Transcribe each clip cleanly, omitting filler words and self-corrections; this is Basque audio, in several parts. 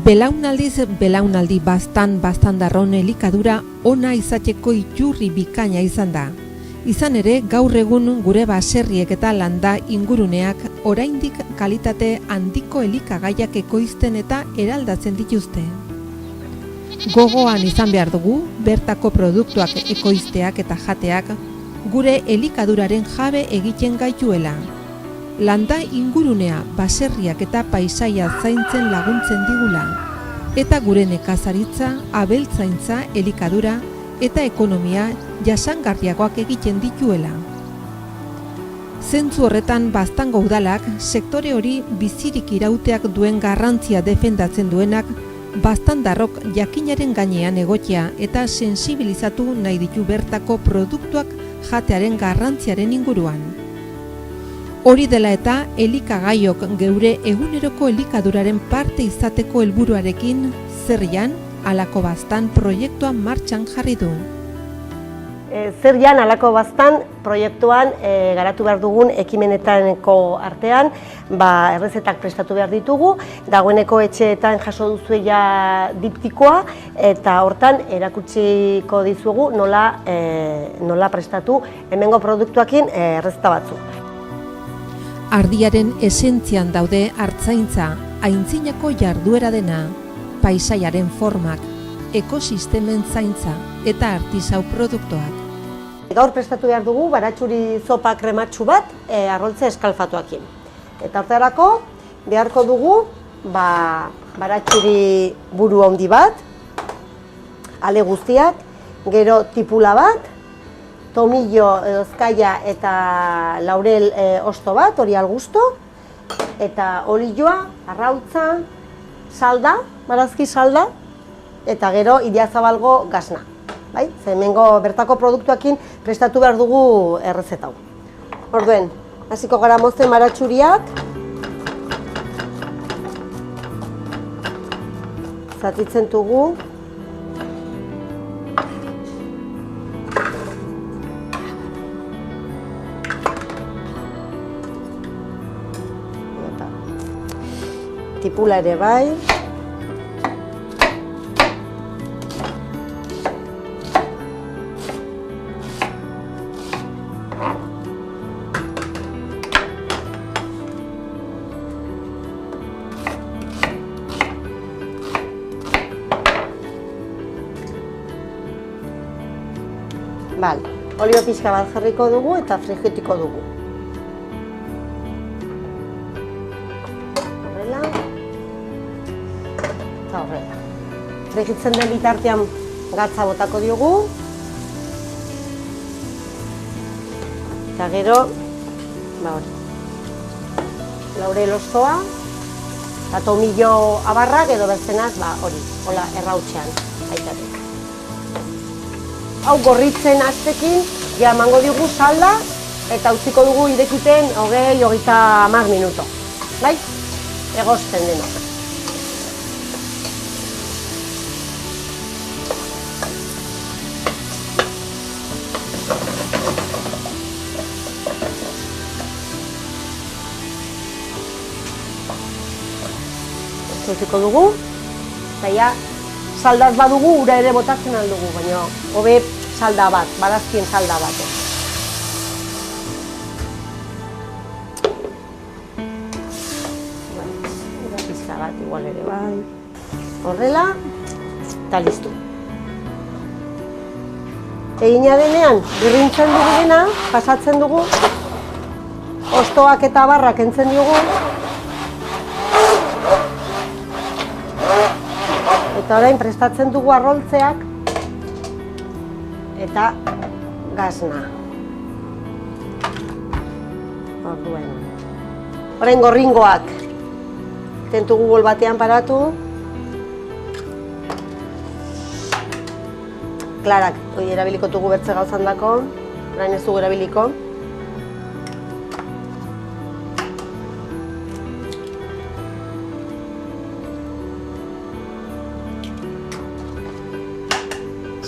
Belaunaldiz belaunaldi baztan-darron elikadura ona izateko iturri bikaina izan da. Izan ere, gaur egun gure baserriek eta landa inguruneak oraindik kalitate handiko elikagaiak ekoizten eta eraldatzen dituzte. Gogoan izan behar dugu, bertako produktuak ekoizteak eta jateak gure elikaduraren jabe egiten gaituela. Landa ingurunea, baserriak eta paisaia zaintzen laguntzen digula, eta gure nekazaritza, abeltzaintza, elikadura eta ekonomia jasangarriagoak egiten dituela. Zentzu horretan Baztango udalak sektore hori bizirik irauteak duen garrantzia defendatzen duenak baztandarrok jakinaren gainean egotea eta sensibilizatu nahi ditu bertako produktuak jatearen garrantziaren inguruan. Hori dela eta elikagaiok geure eguneroko elikaduraren parte izateko helburuarekin Zerrian Halako Baztan proiektua martxan jarri du. Zerrian Halako Baztan proiektuan garatu behar dugun ekimenetaneko artean errezetak prestatu behar ditugu, dagoeneko etxeetan jaso duzu diptikoa eta hortan erakutsiko dizugu nola prestatu hemengo produktuekin errezeta batzuk. Ardiaren esentzian daude hartzaintza, aintzinako jarduera dena, paisaiaren formak, ekosistemen zaintza eta artisau produktuak. Gaur prestatu behar dugu baratxuri zopa krematsu bat arroltze eskalfatuakin. Eta horretarako beharko dugu baratxuri buru handi bat, ale guztiak, gero tipula bat, tomillo, ezkaia eta laurel osto bat, hori al gusto, eta olioa, arrautza, salda, marazki salda, eta gero idiazabalgo gazna. Hemengo bertako produktuekin prestatu behar dugu errezeta hau. Orduen, hasiko gara mozten baratxuriak, zatitzen dugu, tipula ere bai. Olio pixka bat jarriko dugu eta frijitiko dugu. Frijitzen den bitartean gatza botako diogu. Eta gero, laurel ostoa, eta tomillo abarrak edo berzenaz, hori, hola, errautxean, aitatek. Hau gorritzen aztekin, ja emango diogu salda, eta utziko dugu irekiten 20-30 minuto. Bai? Egozten dena. Utziko dugu, eta saldaz badugu ura ere botatzen aldugu, baina hobe salda bat, barazkien salda bat. Ura pizka bat igual ere bai. Horrela, eta listu. Egina denean, birrintzen dugu dena, pasatzen dugu, ostoak eta barrak entzen dugu, eta orain prestatzen dugu arroltzeak eta gazna. Orain gorringoak tentugu bol batean paratu. Klarak, erabiliko dugu bertze gauzan dako, orain ez dugu erabiliko.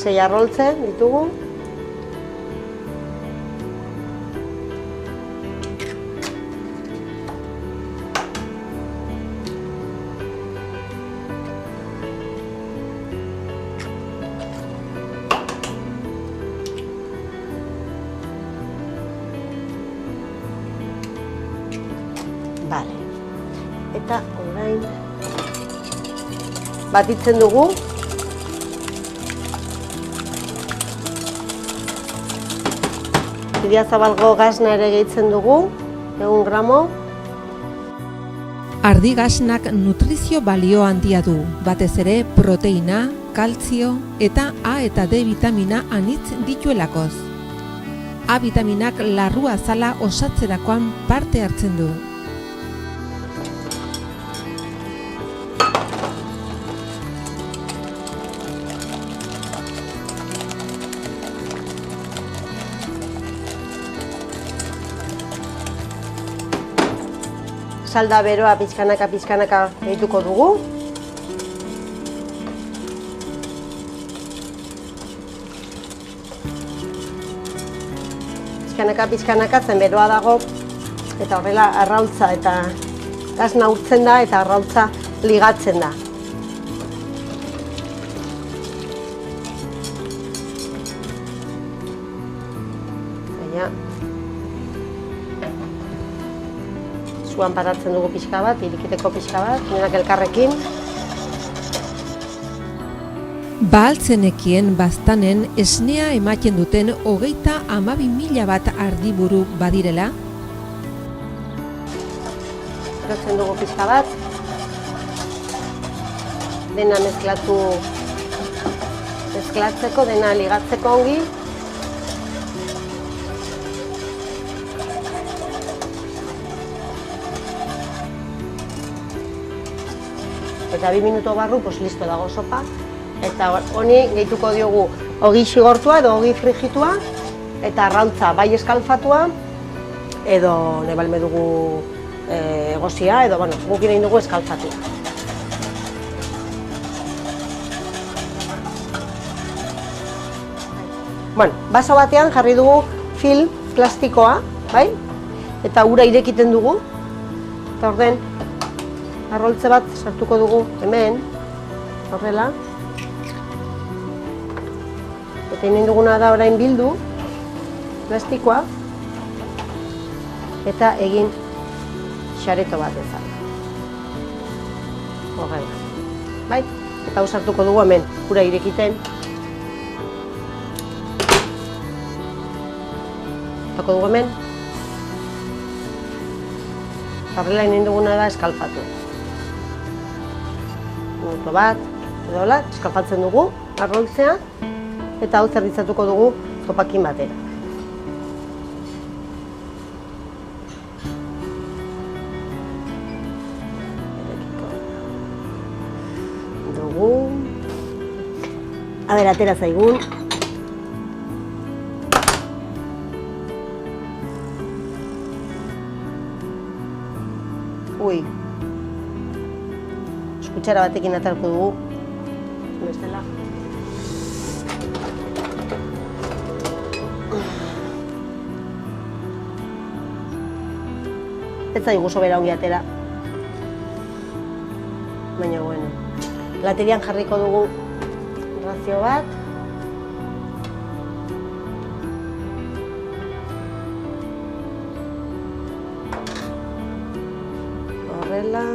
Sei arroltze ditugu. batitzen dugu. Idiazabalgo gasna ere gehitzen dugu, 100 gramo. Ardi gasnak nutrizio balio handia du, batez ere proteina, kaltzio eta A eta D vitamina anitz dituelakoz. A vitaminak larrua azala osatzerakoan parte hartzen du. Salda beroa pixkanaka gehituko dugu. Pixkanaka zen beroa dago, eta horrela arrautza eta gasna urtzen da eta arrautza ligatzen da. Suan paratzen dugu pixka bat, irikiteko pixka bat, denak elkarrekin. Bahaltzenekien baztanen esnea ematen duten 32.000 bat ardiburu badirela. Erotzen dugu pixka bat. Dena mezklatzeko, dena ligatzeko ongi. Eta 2 minuto barru, listo dago sopa. Eta honi gehituko diogu ogi xigortua edo ogi frijitua eta arrautza bai eskalfatua edo nahi balme dugu egozia edo guk egin dugu eskalfatua. Baso batean jarri dugu film plastikoa, bai? Eta ura irekiten dugu. Eta orden arroltze bat sartuko dugu hemen, horrela. Eta egin duguna da orain bildu plastikoa eta egin xareto bat bezala. Horrela. Bai? Eta hau sartuko dugu hemen, ura irekiten. Sartuko dugu hemen. Horrela egin duguna da eskalfatu. Minuto bat, edo hola, eskalfatzen dugu, arroltzea, eta hau zerbitzatuko dugu sopakin batera. Dugu. Atera zaigun. Kutsara batekin atarko dugu. Bestela. Ez zaigu sobera ongi atera. Baina, bueno. Laterian jarriko dugu razio bat. Horrela.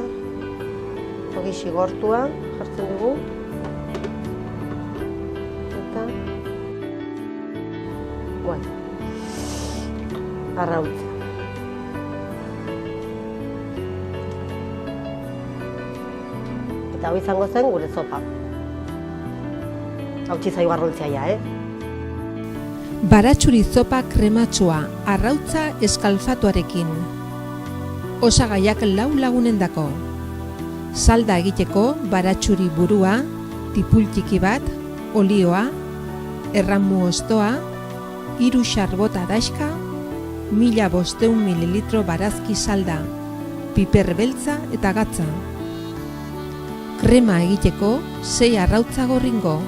Ogi xigortua jartzen dugu. Eta arrautza. Eta hau izango zen gure zopa. Hautsi zaigu arroltzea, Baratxuri zopa krematsua, arrautza eskalfatuarekin. Osagaiak 4 lagunendako. Salda egiteko baratxuri burua, tipul txiki bat, olioa, erramu ostoa, 3 xarbota daxka, 1500 ml barazki salda, piper beltza eta gatza. Krema egiteko 6 arrautza gorringo,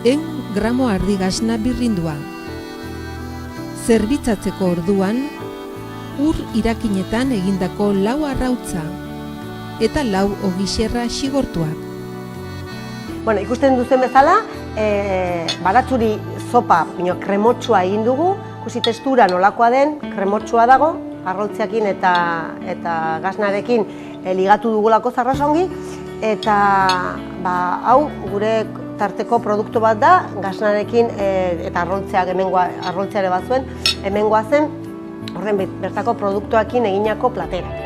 100 gramo ardi gasna birrindua. Zerbitzatzeko orduan, ur irakinetan egindako 4 arrautza eta 4 ogixerra xigortuak. Ikusten duzen bezala, baratxuri zopa kremotsua egin dugu, ikusi testura nolakoa den, kremotsua dago, arroltzeakin eta gasnarekin ligatu dugulako zarrasongi, eta hau gure tarteko produktu bat da, gaznarekin eta arroltzeak arroltzeare bat zuen, hemengoa zen, horren bertako produktuakin eginako platera.